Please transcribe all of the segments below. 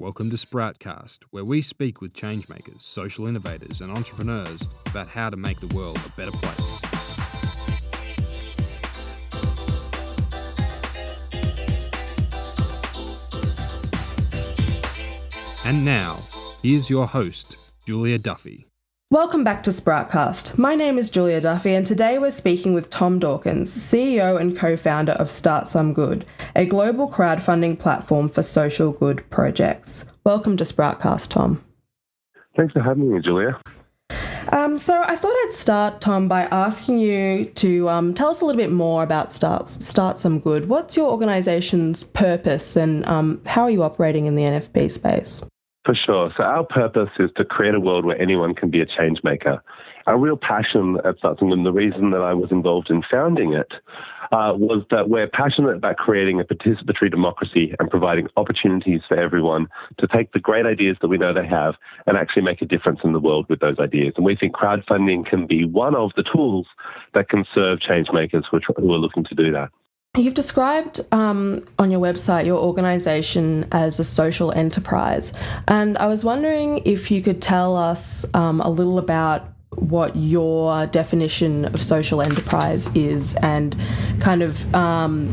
Welcome to SproutCast, where we speak with changemakers, social innovators, and entrepreneurs about how to make the world a better place. And now, here's your host, Julia Duffy. Welcome back to SproutCast. My name is Julia Duffy, and today we're speaking with Tom Dawkins, CEO and co-founder of StartSomeGood, a global crowdfunding platform for social good projects. Welcome to SproutCast, Tom. Thanks for having me, Julia. So I thought I'd start, Tom, by asking you to tell us a little bit more about StartSomeGood. What's your organisation's purpose, and how are you operating in the NFP space? For sure. So our purpose is to create a world where anyone can be a change maker. Our real passion at StartSomeGood, and the reason that I was involved in founding it, was that we're passionate about creating a participatory democracy and providing opportunities for everyone to take the great ideas that we know they have and actually make a difference in the world with those ideas. And we think crowdfunding can be one of the tools that can serve change makers who are looking to do that. You've described on your website your organisation as a social enterprise, and I was wondering if you could tell us a little about what your definition of social enterprise is and kind of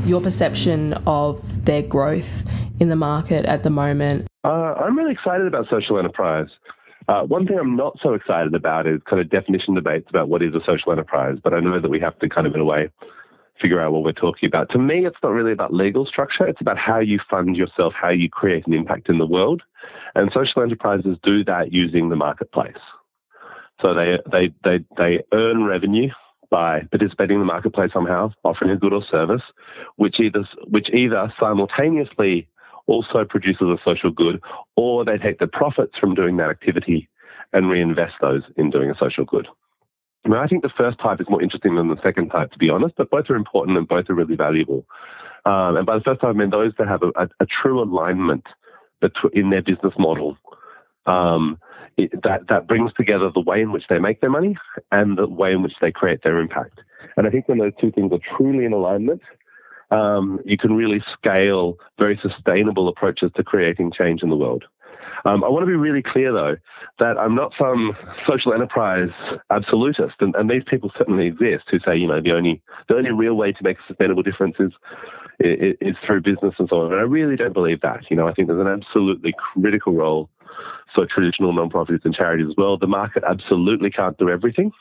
your perception of their growth in the market at the moment. I'm really excited about social enterprise. One thing I'm not so excited about is kind of definition debates about what is a social enterprise, but I know that we have to kind of, in a way, figure out what we're talking about. To me, it's not really about legal structure. It's about how you fund yourself, how you create an impact in the world. And social enterprises do that using the marketplace. So they earn revenue by participating in the marketplace somehow, offering a good or service, which either simultaneously also produces a social good, or they take the profits from doing that activity and reinvest those in doing a social good. Now, I think the first type is more interesting than the second type, to be honest, but both are important and both are really valuable. And by the first type, I mean those that have a true alignment in their business model that brings together the way in which they make their money and the way in which they create their impact. And I think when those two things are truly in alignment, you can really scale very sustainable approaches to creating change in the world. I want to be really clear, though, that I'm not some social enterprise absolutist, and these people certainly exist who say, you know, the only real way to make a sustainable difference is through business and so on. And I really don't believe that. You know, I think there's an absolutely critical role for traditional nonprofits and charities as well. The market absolutely can't do everything,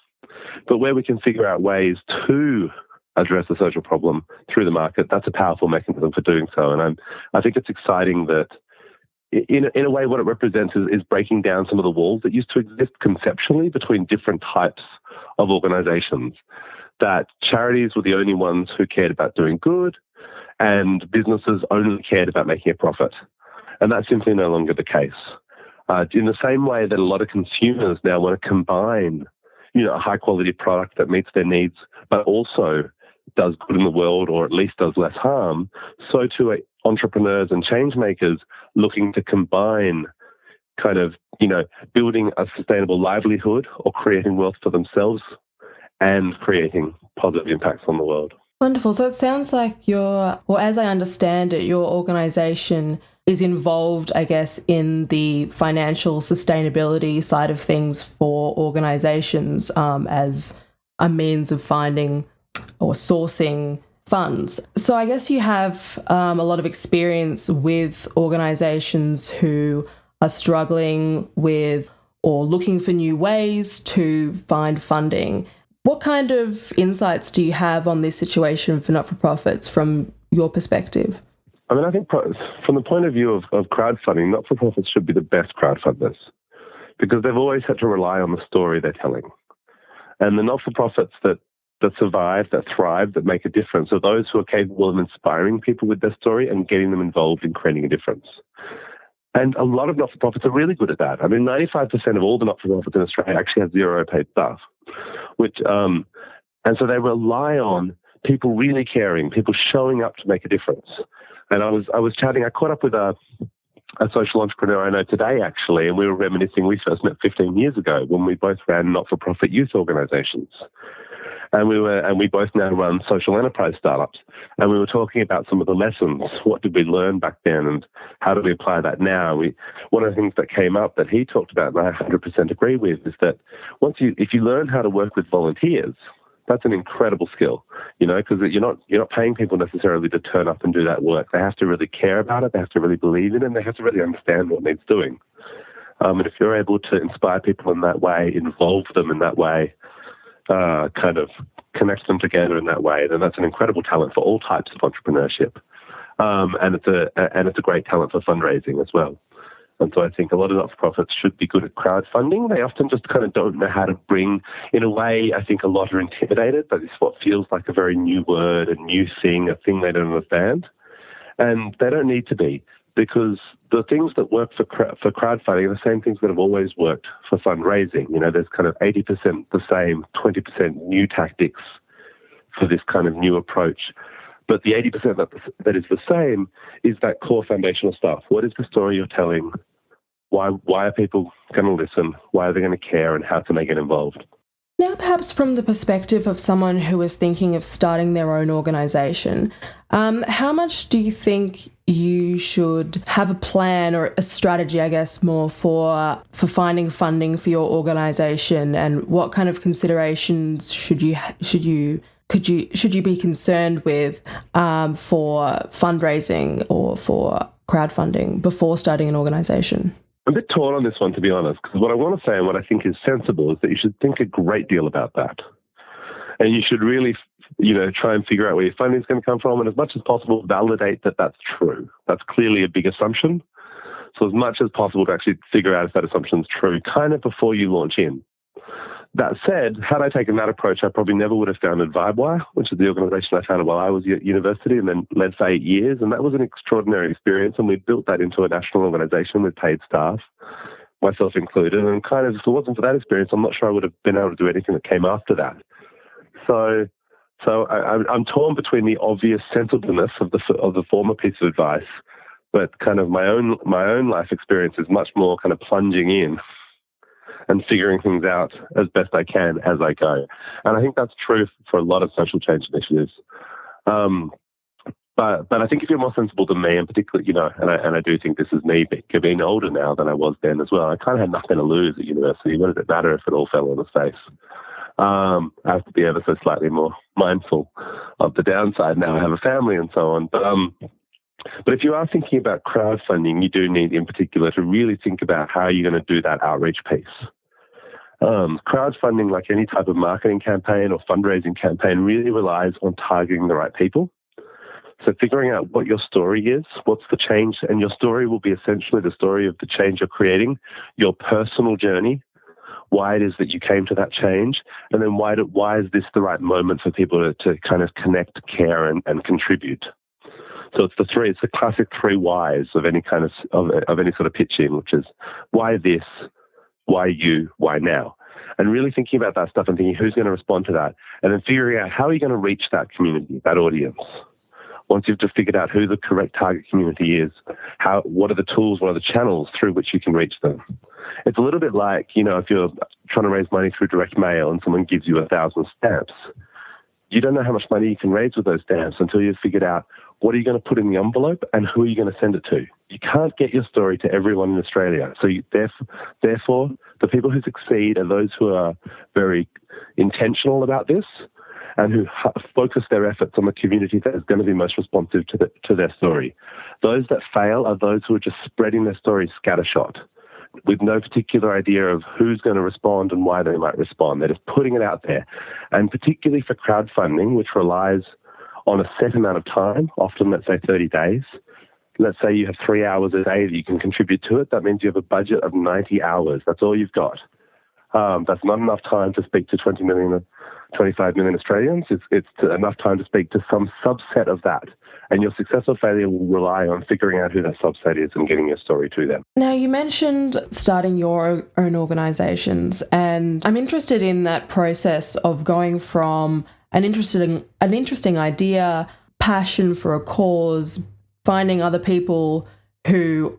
but where we can figure out ways to address the social problem through the market, that's a powerful mechanism for doing so. And I think it's exciting that in a way, what it represents is breaking down some of the walls that used to exist conceptually between different types of organizations, that charities were the only ones who cared about doing good and businesses only cared about making a profit. And that's simply no longer the case. In the same way that a lot of consumers now want to combine, a high-quality product that meets their needs, but also does good in the world, or at least does less harm, so too entrepreneurs and change makers looking to combine kind of, building a sustainable livelihood or creating wealth for themselves and creating positive impacts on the world. Wonderful. So it sounds like as I understand it, your organisation is involved, I guess, in the financial sustainability side of things for organisations as a means of finding or sourcing funds. So I guess you have a lot of experience with organisations who are struggling with or looking for new ways to find funding. What kind of insights do you have on this situation for not-for-profits from your perspective? I mean, I think from the point of view of crowdfunding, not-for-profits should be the best crowdfunders because they've always had to rely on the story they're telling. And the not-for-profits that survive, that thrive, that make a difference are those who are capable of inspiring people with their story and getting them involved in creating a difference. And a lot of not-for-profits are really good at that. I mean, 95% of all the not-for-profits in Australia actually have zero paid staff, and so they rely on people really caring, people showing up to make a difference. And I caught up with a social entrepreneur I know today, actually, and we were reminiscing. We first met 15 years ago when we both ran not-for-profit youth organisations. And we both now run social enterprise startups. And we were talking about some of the lessons. What did we learn back then, and how do we apply that now? One of the things that came up that he talked about, and I 100% agree with, is that if you learn how to work with volunteers, that's an incredible skill, because you're not paying people necessarily to turn up and do that work. They have to really care about it. They have to really believe in it. And they have to really understand what needs doing. And if you're able to inspire people in that way, involve them in that way, kind of connect them together in that way, then that's an incredible talent for all types of entrepreneurship. And it's a great talent for fundraising as well. And so I think a lot of not-for-profits should be good at crowdfunding. They often just kind of don't know how to bring, in a way, I think a lot are intimidated by this, what feels like a very new word, a new thing, a thing they don't understand. And they don't need to be, because the things that work for crowdfunding are the same things that have always worked for fundraising. There's kind of 80% the same, 20% new tactics for this kind of new approach. But the 80% that is the same is that core foundational stuff. What is the story you're telling? Why are people going to listen? Why are they going to care? And how to make it involved? Now, perhaps from the perspective of someone who is thinking of starting their own organisation, how much do you think you should have a plan or a strategy, I guess, more for finding funding for your organisation, and what kind of considerations should you be concerned with for fundraising or for crowdfunding before starting an organisation? I'm a bit torn on this one, to be honest, because what I want to say and what I think is sensible is that you should think a great deal about that. And you should really, try and figure out where your funding is going to come from, and as much as possible, validate that that's true. That's clearly a big assumption. So as much as possible to actually figure out if that assumption is true, kind of before you launch in. That said, had I taken that approach, I probably never would have founded VibeWire, which is the organisation I founded while I was at university and then led for 8 years. And that was an extraordinary experience. And we built that into a national organisation with paid staff, myself included. And kind of, if it wasn't for that experience, I'm not sure I would have been able to do anything that came after that. So I'm torn between the obvious sensibleness of the former piece of advice, but kind of my own life experience is much more kind of plunging in and figuring things out as best I can as I go. And I think that's true for a lot of social change initiatives. But I think if you're more sensible than me, and particularly, and I do think this is me being older now than I was then as well, I kind of had nothing to lose at university. What does it matter if it all fell on its face? I have to be ever so slightly more mindful of the downside now. I have a family and so on. But if you are thinking about crowdfunding, you do need, in particular, to really think about how you're going to do that outreach piece. Crowdfunding, like any type of marketing campaign or fundraising campaign, really relies on targeting the right people. So figuring out what your story is, what's the change, and your story will be essentially the story of the change you're creating, your personal journey, why it is that you came to that change, and then why is this the right moment for people to kind of connect, care, and contribute. So it's the classic 3 whys of any kind of any sort of pitching, which is why this, why you, why now? And really thinking about that stuff and thinking who's going to respond to that, and then figuring out how are you going to reach that community, that audience. Once you've just figured out who the correct target community is, what are the tools, what are the channels through which you can reach them? It's a little bit like, if you're trying to raise money through direct mail and someone gives you 1,000 stamps. You don't know how much money you can raise with those stamps until you've figured out what are you going to put in the envelope and who are you going to send it to. You can't get your story to everyone in Australia. So therefore, the people who succeed are those who are very intentional about this and who focus their efforts on the community that is going to be most responsive to their story. Those that fail are those who are just spreading their story scattershot with no particular idea of who's going to respond and why they might respond. They're just putting it out there. And particularly for crowdfunding, which relies on a set amount of time, often, let's say, 30 days. Let's say you have 3 hours a day that you can contribute to it. That means you have a budget of 90 hours. That's all you've got. That's not enough time to speak to 20 million or 25 million Australians. It's enough time to speak to some subset of that. And your success or failure will rely on figuring out who that subset is and getting your story to them. Now, you mentioned starting your own organisations, and I'm interested in that process of going from an interesting idea, passion for a cause, finding other people who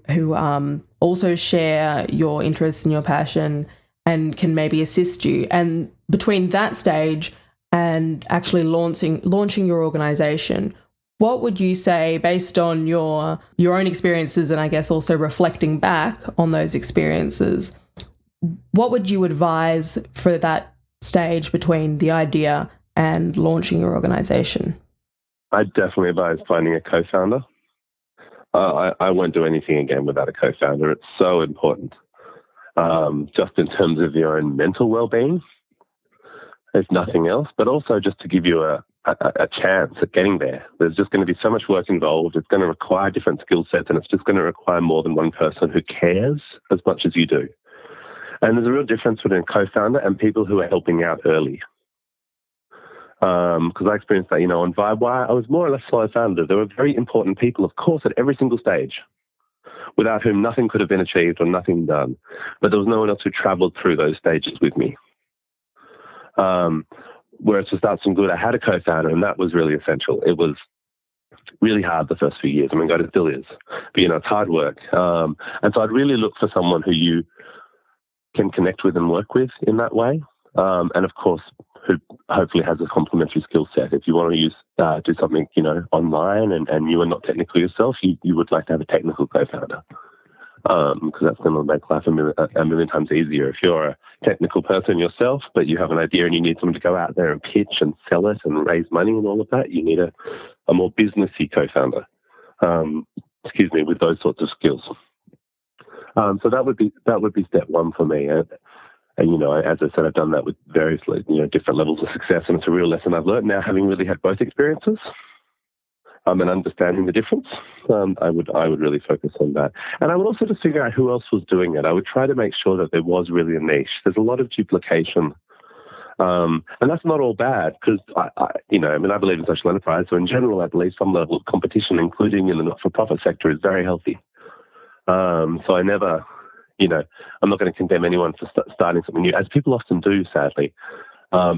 also share your interest and your passion and can maybe assist you. And between that stage and actually launching your organization, what would you say, based on your own experiences and I guess also reflecting back on those experiences, what would you advise for that stage between the idea and launching your organization? I'd definitely advise finding a co-founder. I won't do anything again without a co-founder. It's so important, just in terms of your own mental well-being, if nothing else, but also just to give you a chance at getting there. There's just going to be so much work involved. It's going to require different skill sets, and it's just going to require more than one person who cares as much as you do. And there's a real difference between a co-founder and people who are helping out early. Because I experienced that, on VibeWire, I was more or less solo founder. There were very important people, of course, at every single stage, without whom nothing could have been achieved or nothing done. But there was no one else who traveled through those stages with me. Whereas to StartSomeGood, I had a co-founder, and that was really essential. It was really hard the first few years. I mean, God, it still is. But, it's hard work. And so I'd really look for someone who you can connect with and work with in that way. And, of course, who hopefully has a complementary skill set. If you want to do something, online and you are not technical yourself, you would like to have a technical co-founder. Because that's going to make life a million times easier. If you're a technical person yourself, but you have an idea and you need someone to go out there and pitch and sell it and raise money and all of that, you need a more businessy co-founder, with those sorts of skills. So that would be step one for me. And as I said, I've done that with various, different levels of success, and it's a real lesson I've learned now, having really had both experiences. And understanding the difference, I would really focus on that. And I would also just figure out who else was doing it. I would try to make sure that there was really a niche. There's a lot of duplication. And that's not all bad, because, I believe in social enterprise. So in general, I believe some level of competition, including in the not-for-profit sector, is very healthy. So I never, I'm not going to condemn anyone for starting something new, as people often do, sadly.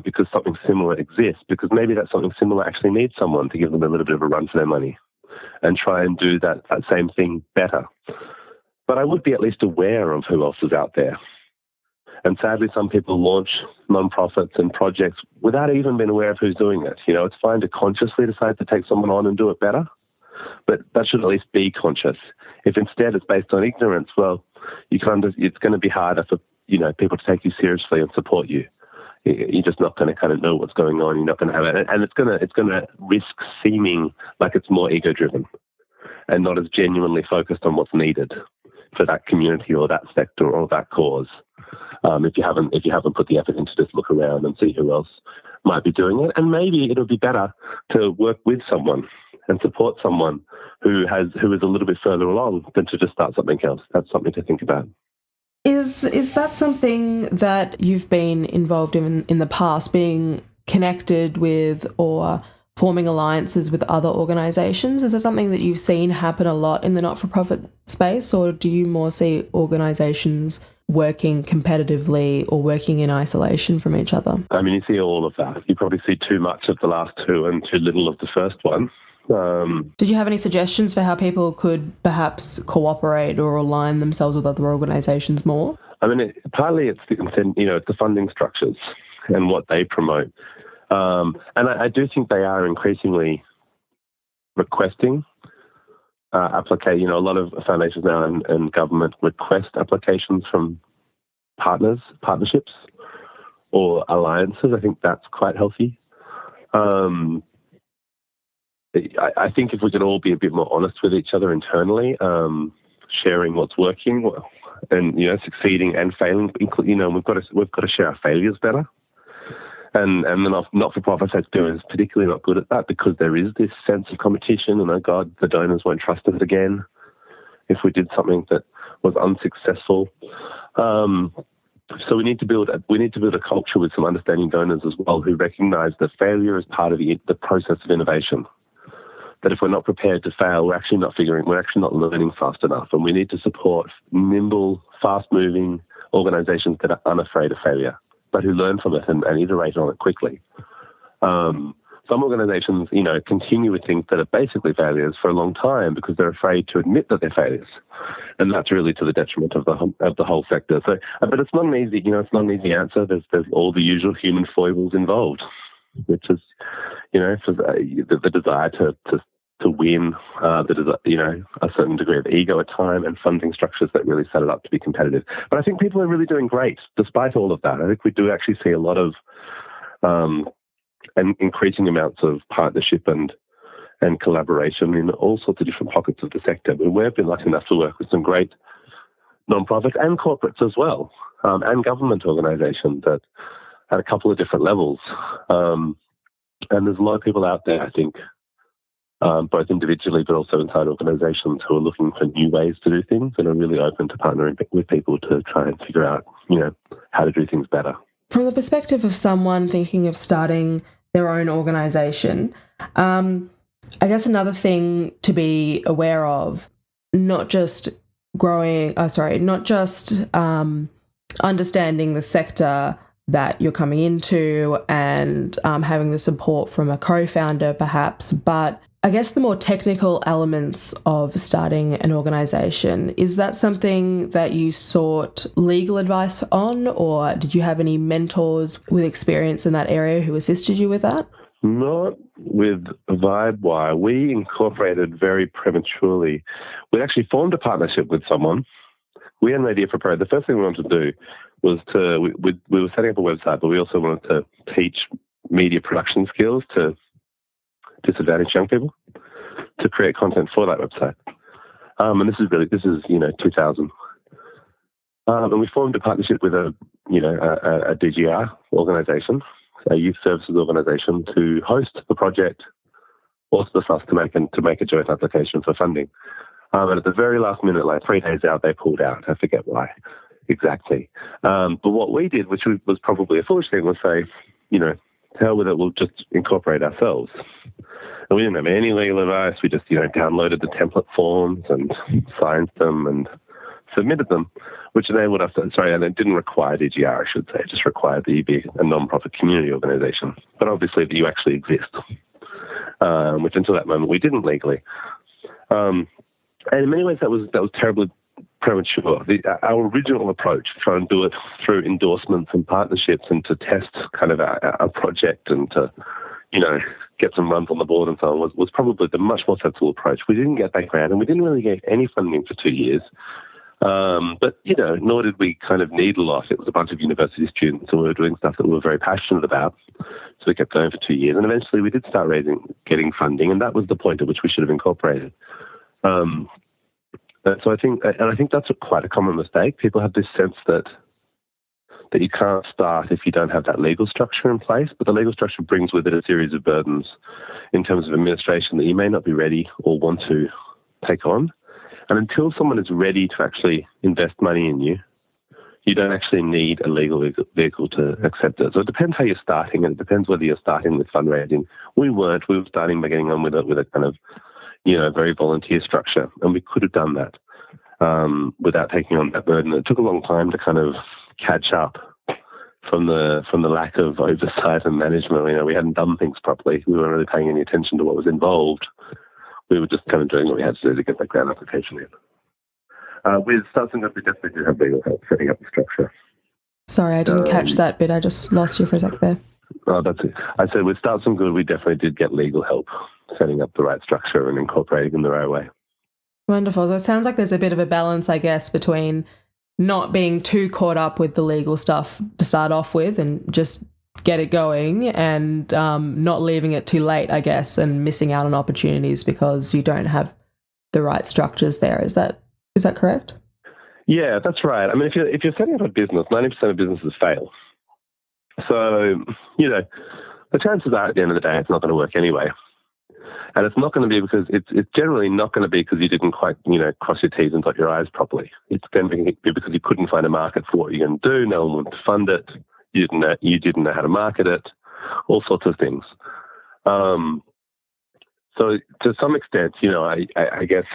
Because something similar exists, because maybe that something similar actually needs someone to give them a little bit of a run for their money and try and do that same thing better. But I would be at least aware of who else is out there. And sadly, some people launch non-profits and projects without even being aware of who's doing it. It's fine to consciously decide to take someone on and do it better, but that should at least be conscious. If instead it's based on ignorance, well, it's going to be harder for people to take you seriously and support you. You're just not going to kind of know what's going on. You're not going to have it, and it's going to risk seeming like it's more ego-driven and not as genuinely focused on what's needed for that community or that sector or that cause. If you haven't put the effort into just look around and see who else might be doing it, and maybe it'll be better to work with someone and support someone who is a little bit further along than to just start something else. That's something to think about. Is that something that you've been involved in the past, being connected with or forming alliances with other organisations? Is that something that you've seen happen a lot in the not-for-profit space, or do you more see organisations working competitively or working in isolation from each other? I mean, you see all of that. You probably see too much of the last two and too little of the first one. Did you have any suggestions for how people could perhaps cooperate or align themselves with other organisations more? I mean, partly it's the funding structures and what they promote. And I do think they are increasingly requesting application. A lot of foundations now and government request applications from partnerships or alliances. I think that's quite healthy. I think if we could all be a bit more honest with each other internally, sharing what's working and succeeding and failing, we've got to share our failures better. And the not-for-profit sector is particularly not good at that, because there is this sense of competition, and oh God, the donors won't trust us again if we did something that was unsuccessful. So we need to build a culture with some understanding donors as well, who recognise that failure is part of the process of innovation. That if we're not prepared to fail, we're actually not learning fast enough. And we need to support nimble, fast-moving organisations that are unafraid of failure, but who learn from it and iterate on it quickly. Some organisations, continue with things that are basically failures for a long time because they're afraid to admit that they're failures, and that's really to the detriment of the whole sector. So, but it's not an easy, it's not an easy answer. There's all the usual human foibles involved. which is, for the desire to win, a certain degree of ego at time, and funding structures that really set it up to be competitive. But I think people are really doing great despite all of that. I think we do actually see a lot of and increasing amounts of partnership and collaboration in all sorts of different pockets of the sector. But we've been lucky enough to work with some great non-profits and corporates as well, and government organisations at a couple of different levels. And there's a lot of people out there, I think, both individually but also inside organisations, who are looking for new ways to do things and are really open to partnering with people to try and figure out, how to do things better. From the perspective of someone thinking of starting their own organisation, I guess another thing to be aware of, not just understanding the sector that you're coming into and having the support from a co-founder perhaps, but I guess the more technical elements of starting an organisation, is that something that you sought legal advice on, or did you have any mentors with experience in that area who assisted you with that? Not with VibeWire. We incorporated very prematurely. We actually formed a partnership with someone. We had an idea for the first thing we wanted to do was we were setting up a website, but we also wanted to teach media production skills to disadvantaged young people to create content for that website. And this is 2000. And we formed a partnership with a DGR organisation, a youth services organisation, to host the project, forced us to make a joint application for funding. And at the very last minute, like 3 days out, they pulled out. I forget why exactly. But what we did, which was probably a foolish thing, was say, hell with it, we'll just incorporate ourselves. And we didn't have any legal advice. We just, downloaded the template forms and signed them and submitted them, which enabled us and it didn't require DGR, I should say. It just required that you be a non-profit community organisation. But obviously that you actually exist, which until that moment we didn't legally. And in many ways that was terribly premature. Our original approach, to try and do it through endorsements and partnerships and to test kind of our project and to, get some runs on the board and so on, was probably the much more sensible approach. We didn't get that grant and we didn't really get any funding for 2 years. But, nor did we kind of need a lot. It was a bunch of university students and we were doing stuff that we were very passionate about. So we kept going for 2 years. And eventually we did start getting funding, and that was the point at which we should have incorporated. So I think that's quite a common mistake. People have this sense that you can't start if you don't have that legal structure in place, but the legal structure brings with it a series of burdens in terms of administration that you may not be ready or want to take on. And until someone is ready to actually invest money in you, you don't actually need a legal vehicle to accept it. So it depends how you're starting, and it depends whether you're starting with fundraising. We weren't. We were starting by getting on with a kind of, very volunteer structure, and we could have done that without taking on that burden. It took a long time to kind of catch up from the lack of oversight and management. We hadn't done things properly. We weren't really paying any attention to what was involved. We were just kind of doing what we had to do to get that grant application in. With StartSomeGood, we definitely do have legal help setting up the structure. Sorry, I didn't catch that bit. I just lost you for a sec there. Oh, that's it. I said with StartSomeGood, we definitely did get legal help setting up the right structure and incorporating in the right way. Wonderful. So it sounds like there's a bit of a balance, I guess, between not being too caught up with the legal stuff to start off with and just get it going, and not leaving it too late, I guess, and missing out on opportunities because you don't have the right structures there. Is that correct? Yeah, that's right. I mean, if you're setting up a business, 90% of businesses fail. So, the chances are at the end of the day it's not going to work anyway. And it's not going to be because it's generally not going to be because you didn't quite, cross your T's and dot your I's properly. It's going to be because you couldn't find a market for what you're going to do. No one wanted to fund it. You didn't know how to market it. All sorts of things. So to some extent, I guess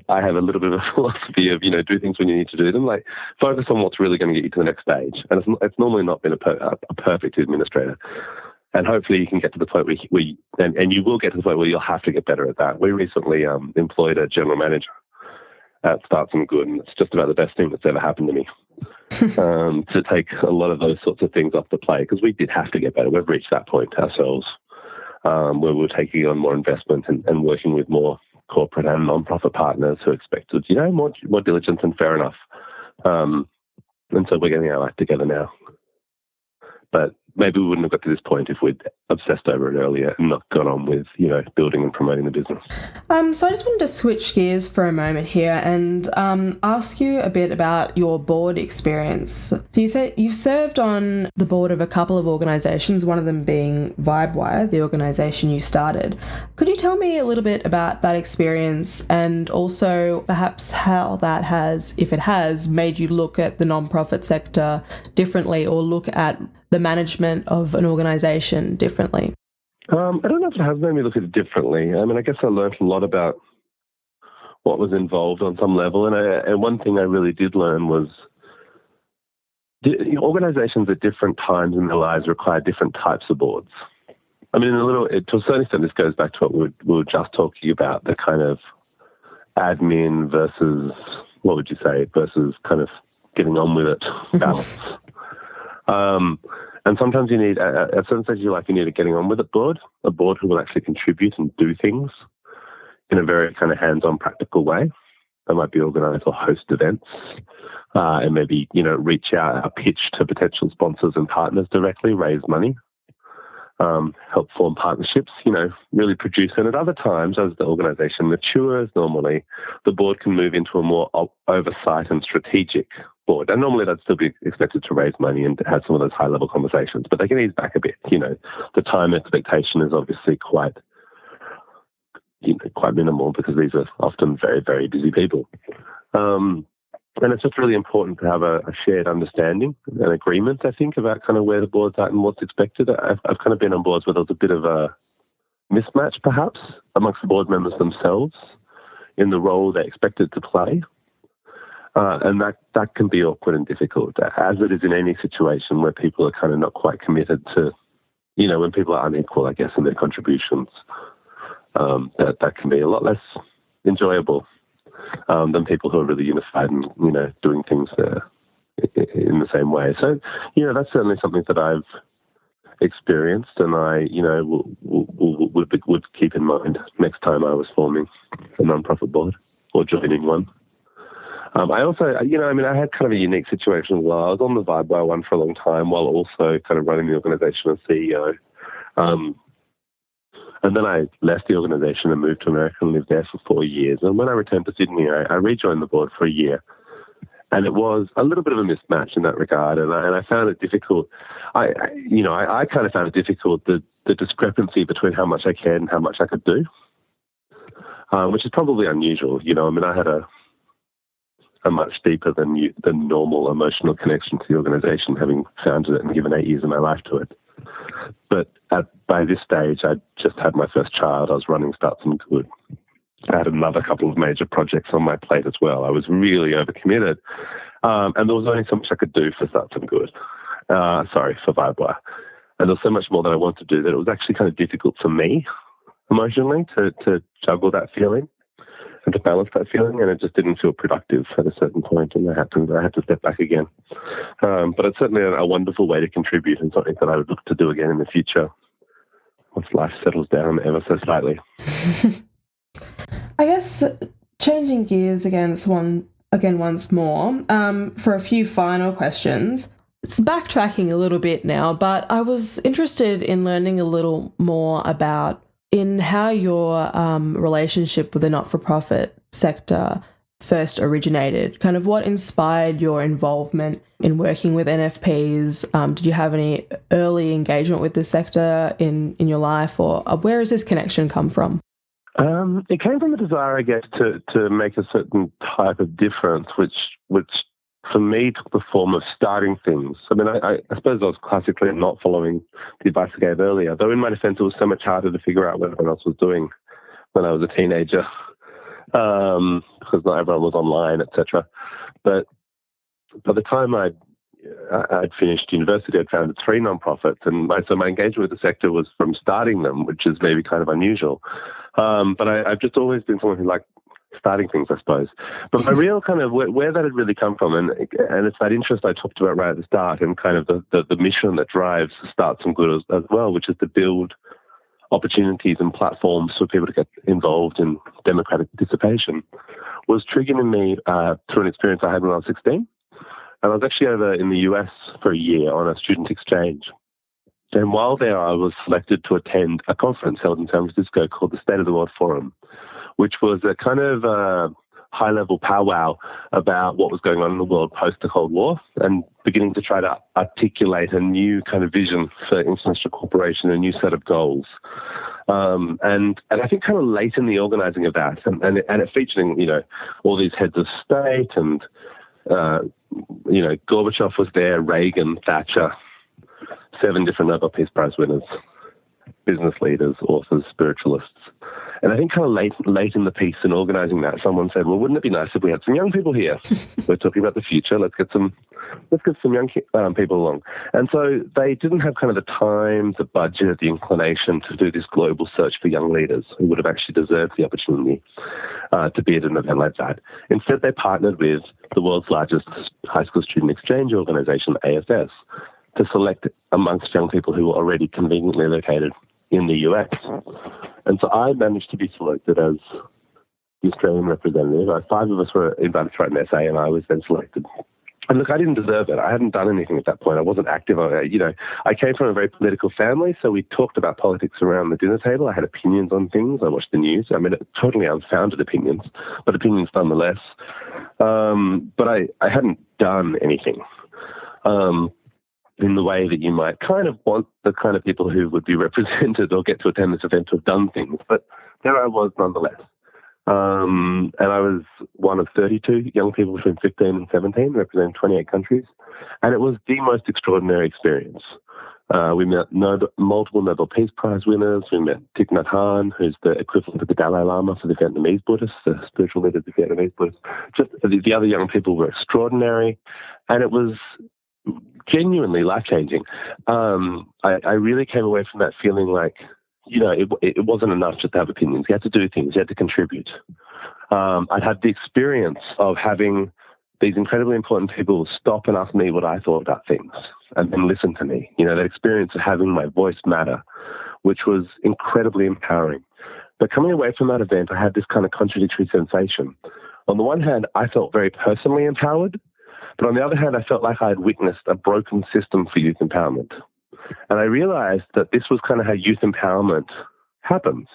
I have a little bit of a philosophy of, do things when you need to do them. Like, focus on what's really going to get you to the next stage. And it's normally not been a perfect administrator. And hopefully you can get to the point where you will get to the point where you'll have to get better at that. We recently employed a general manager at StartSomeGood, and it's just about the best thing that's ever happened to me. to take a lot of those sorts of things off the plate, because we did have to get better. We've reached that point ourselves where we're taking on more investment and working with more corporate and non-profit partners who expected, more diligence, and fair enough. And so we're getting our act together now. But maybe we wouldn't have got to this point if we'd obsessed over it earlier and not got on with, building and promoting the business. So I just wanted to switch gears for a moment here and ask you a bit about your board experience. So you say you've served on the board of a couple of organisations, one of them being VibeWire, the organisation you started. Could you tell me a little bit about that experience and also perhaps how that has, if it has, made you look at the non-profit sector differently or look at the management of an organisation differently? I don't know if it has made me look at it differently. I mean, I guess I learned a lot about what was involved on some level. And one thing I really did learn was organisations at different times in their lives require different types of boards. I mean, to a certain extent, this goes back to what we were just talking about, the kind of admin versus, what would you say, versus kind of getting on with it balance. And sometimes you need, at certain stages of your life, you need a getting on with it board, a board who will actually contribute and do things in a very kind of hands-on, practical way. They might be organise or host events and maybe, reach out a pitch to potential sponsors and partners directly, raise money, help form partnerships, really produce. And at other times, as the organisation matures, normally the board can move into a more oversight and strategic board. And normally they'd still be expected to raise money and have some of those high-level conversations, but they can ease back a bit. The time expectation is obviously quite minimal because these are often very, very busy people. And it's just really important to have a shared understanding and agreement, I think, about kind of where the board's at and what's expected. I've kind of been on boards where there's a bit of a mismatch, perhaps, amongst the board members themselves in the role they're expected to play. And that can be awkward and difficult, as it is in any situation where people are kind of not quite committed to, when people are unequal, I guess, in their contributions. That can be a lot less enjoyable than people who are really unified and, doing things in the same way. So, that's certainly something that I've experienced and I, would keep in mind next time I was forming a non-profit board or joining one. I also, I had kind of a unique situation as well. I was on the VibeWire one for a long time while also kind of running the organisation as CEO. And then I left the organisation and moved to America and lived there for 4 years. And when I returned to Sydney, I rejoined the board for a year. And it was a little bit of a mismatch in that regard. And I found it difficult. I kind of found it difficult, the discrepancy between how much I cared and how much I could do, which is probably unusual. I had a much deeper than normal emotional connection to the organisation, having founded it and given 8 years of my life to it. But by this stage, I just had my first child. I was running StartSomeGood. I had another couple of major projects on my plate as well. I was really overcommitted. And there was only so much I could do for StartSomeGood. For VibeWire. And there was so much more that I wanted to do that it was actually kind of difficult for me emotionally to juggle that feeling and to balance that feeling, and it just didn't feel productive at a certain point, and I had to step back again. But it's certainly a wonderful way to contribute and something that I would look to do again in the future once life settles down ever so slightly. I guess changing gears once more, for a few final questions. It's backtracking a little bit now, but I was interested in learning a little more about in how your relationship with the not-for-profit sector first originated. Kind of what inspired your involvement in working with NFPs? Did you have any early engagement with this sector in your life, or where has this connection come from? It came from a desire, I guess, to make a certain type of difference, which for me took the form of starting things. I mean, I suppose I was classically not following the advice I gave earlier, though in my defense it was so much harder to figure out what everyone else was doing when I was a teenager, because not everyone was online, etc. But by the time I'd finished university, I'd founded 3 nonprofits, and so my engagement with the sector was from starting them, which is maybe kind of unusual. But I've just always been someone who starting things, I suppose. But my real kind of where that had really come from, and it's that interest I talked about right at the start, and kind of the mission that drives StartSomeGood as well, which is to build opportunities and platforms for people to get involved in democratic participation, was triggered in me through an experience I had when I was 16. And I was actually over in the US for a year on a student exchange. And while there, I was selected to attend a conference held in San Francisco called the State of the World Forum, which was a kind of high-level powwow about what was going on in the world post the Cold War, and beginning to try to articulate a new kind of vision for international cooperation, a new set of goals. And I think kind of late in the organizing of that, and it featuring, all these heads of state, and, Gorbachev was there, Reagan, Thatcher, 7 different Nobel Peace Prize winners, business leaders, authors, spiritualists. And I think kind of late in the piece in organising that, someone said, well, wouldn't it be nice if we had some young people here? We're talking about the future. Let's get some young people along. And so they didn't have kind of the time, the budget, the inclination to do this global search for young leaders who would have actually deserved the opportunity to be at an event like that. Instead, they partnered with the world's largest high school student exchange organisation, ASS, to select amongst young people who were already conveniently located in the US. And so I managed to be selected as the Australian representative. 5 of us were invited to write an essay, and I was then selected. And look, I didn't deserve it. I hadn't done anything at that point. I wasn't active on it. I came from a very political family, so we talked about politics around the dinner table. I had opinions on things. I watched the news. I mean, totally unfounded opinions, but opinions nonetheless. But I hadn't done anything. In the way that you might kind of want the kind of people who would be represented or get to attend this event to have done things. But there I was nonetheless. And I was one of 32 young people between 15 and 17, representing 28 countries. And it was the most extraordinary experience. We met multiple Nobel Peace Prize winners. We met Thich Nhat Hanh, who's the equivalent of the Dalai Lama for the Vietnamese Buddhists, the spiritual leader of the Vietnamese Buddhists. Just the other young people were extraordinary. And it was genuinely life-changing. I really came away from that feeling like, it wasn't enough just to have opinions. You had to do things. You had to contribute. I'd had the experience of having these incredibly important people stop and ask me what I thought about things and then listen to me. That experience of having my voice matter, which was incredibly empowering. But coming away from that event, I had this kind of contradictory sensation. On the one hand, I felt very personally empowered. But on the other hand, I felt like I had witnessed a broken system for youth empowerment. And I realized that this was kind of how youth empowerment happens.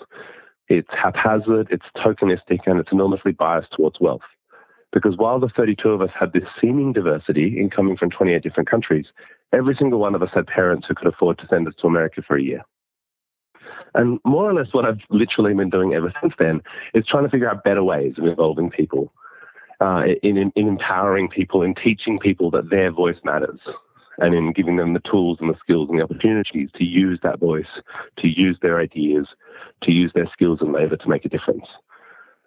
It's haphazard, it's tokenistic, and it's enormously biased towards wealth. Because while the 32 of us had this seeming diversity in coming from 28 different countries, every single one of us had parents who could afford to send us to America for a year. And more or less what I've literally been doing ever since then is trying to figure out better ways of involving people. In empowering people, in teaching people that their voice matters, and in giving them the tools and the skills and the opportunities to use that voice, to use their ideas, to use their skills and labor to make a difference.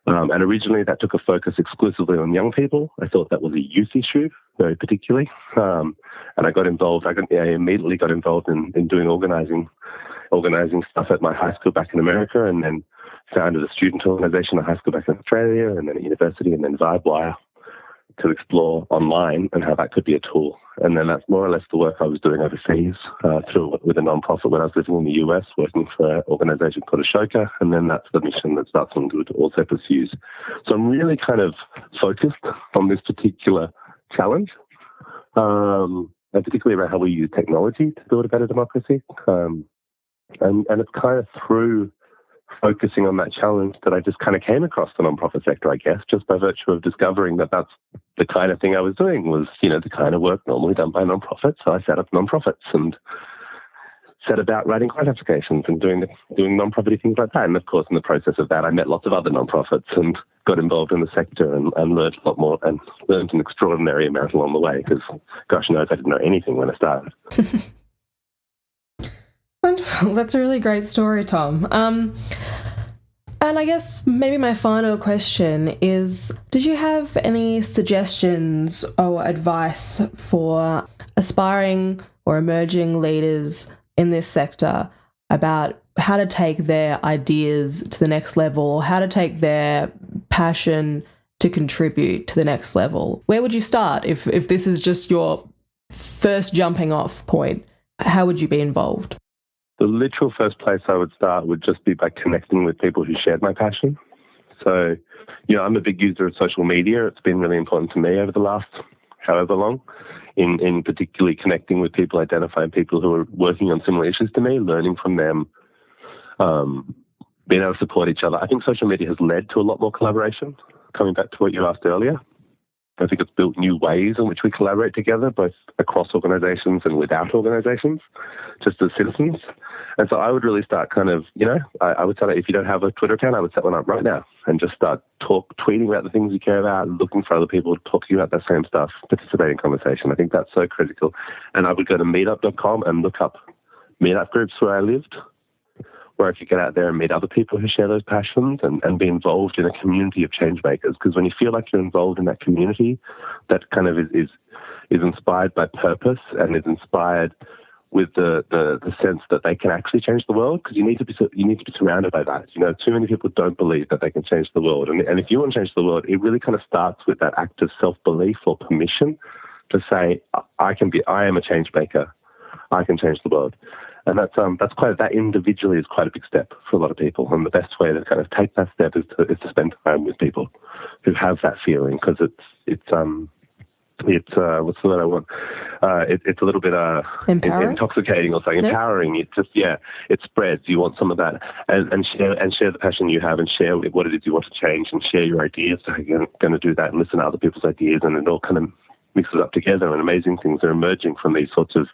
And originally that took a focus exclusively on young people. I thought that was a youth issue, very particularly. And I got involved, I immediately got involved in doing organizing stuff at my high school back in America, and then founded a student organization at high school back in Australia, and then at university, and then Vibewire to explore online and how that could be a tool. And then that's more or less the work I was doing overseas with a non-profit when I was living in the US, working for an organization called Ashoka, and then that's the mission that StartSomeGood also pursues. So I'm really kind of focused on this particular challenge, and particularly around how we use technology to build a better democracy. And it's kind of through focusing on that challenge that I just kind of came across the nonprofit sector, I guess, just by virtue of discovering that that's the kind of thing I was doing was, the kind of work normally done by nonprofits. So I set up nonprofits and set about writing grant applications and doing nonprofit things like that. And of course, in the process of that, I met lots of other nonprofits and got involved in the sector and learned a lot more and learned an extraordinary amount along the way because, gosh knows, I didn't know anything when I started. Wonderful. That's a really great story, Tom. And I guess maybe my final question is, did you have any suggestions or advice for aspiring or emerging leaders in this sector about how to take their ideas to the next level, or how to take their passion to contribute to the next level, where would you start? If this is just your first jumping off point, how would you be involved? The literal first place I would start would just be by connecting with people who shared my passion. So, I'm a big user of social media. It's been really important to me over the last however long, in particularly connecting with people, identifying people who are working on similar issues to me, learning from them, being able to support each other. I think social media has led to a lot more collaboration, coming back to what you asked earlier. I think it's built new ways in which we collaborate together, both across organizations and without organizations, just as citizens. And so I would really start I would start, if you don't have a Twitter account, I would set one up right now and just start tweeting about the things you care about, looking for other people to talk to you about that same stuff, participate in conversation. I think that's so critical. And I would go to meetup.com and look up meetup groups where I lived, where I could get out there and meet other people who share those passions and be involved in a community of change makers. Because when you feel like you're involved in that community, that kind of is inspired by purpose and is inspired with the sense that they can actually change the world, because you need to be surrounded by that. Too many people don't believe that they can change the world. And if you want to change the world, it really kind of starts with that act of self-belief or permission to say, I am a change maker. I can change the world. And that individually is quite a big step for a lot of people. And the best way to kind of take that step is to spend time with people who have that feeling, because it's what's the word I want? It's a little bit intoxicating or something. Nope. Empowering. It just it spreads. You want some of that, and share the passion you have, and share what it is you want to change, and share your ideas. So you're going to do that and listen to other people's ideas, and it all kind of mixes up together. And amazing things are emerging from these sorts of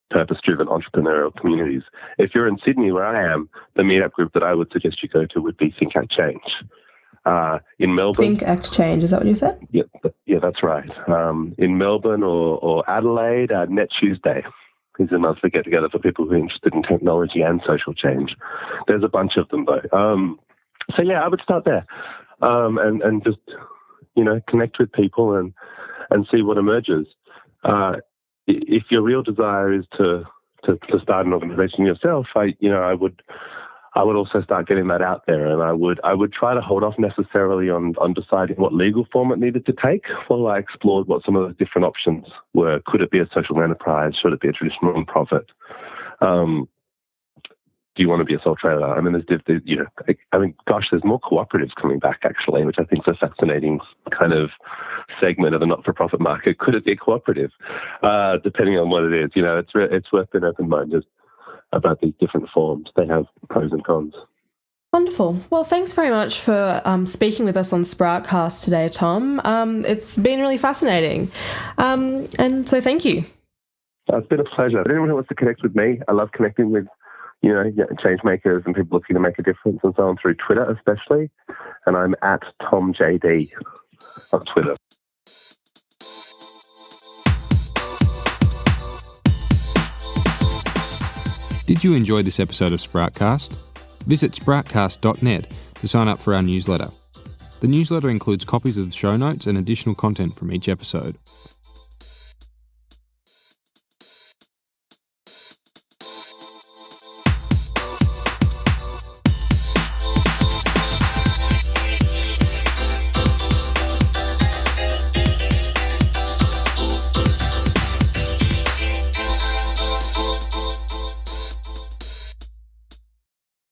purpose-driven entrepreneurial communities. If you're in Sydney, where I am, the meetup group that I would suggest you go to would be Think Act Change. In Melbourne, Think Act Change, is that what you said? Yeah, that's right. In Melbourne or Adelaide, Net Tuesday is a monthly get-together for people who are interested in technology and social change. There's a bunch of them, though. So I would start there, and just connect with people and see what emerges. If your real desire is to start an organization yourself, I would also start getting that out there, and I would try to hold off necessarily on deciding what legal form it needed to take while I explored what some of those different options were. Could it be a social enterprise? Should it be a traditional nonprofit? Do you want to be a sole trader? I mean, there's more cooperatives coming back, actually, which I think is a fascinating kind of segment of the not-for-profit market. Could it be a cooperative? Depending on what it is. It's worth being open-minded about these different forms. They have pros and cons. Wonderful. Well, thanks very much for speaking with us on SproutCast today, Tom. It's been really fascinating. And so thank you. It's been a pleasure. If anyone who wants to connect with me, I love connecting with change makers and people looking to make a difference and so on, through Twitter especially. And I'm at TomJD on Twitter. Did you enjoy this episode of SproutCast? Visit sproutcast.net to sign up for our newsletter. The newsletter includes copies of the show notes and additional content from each episode.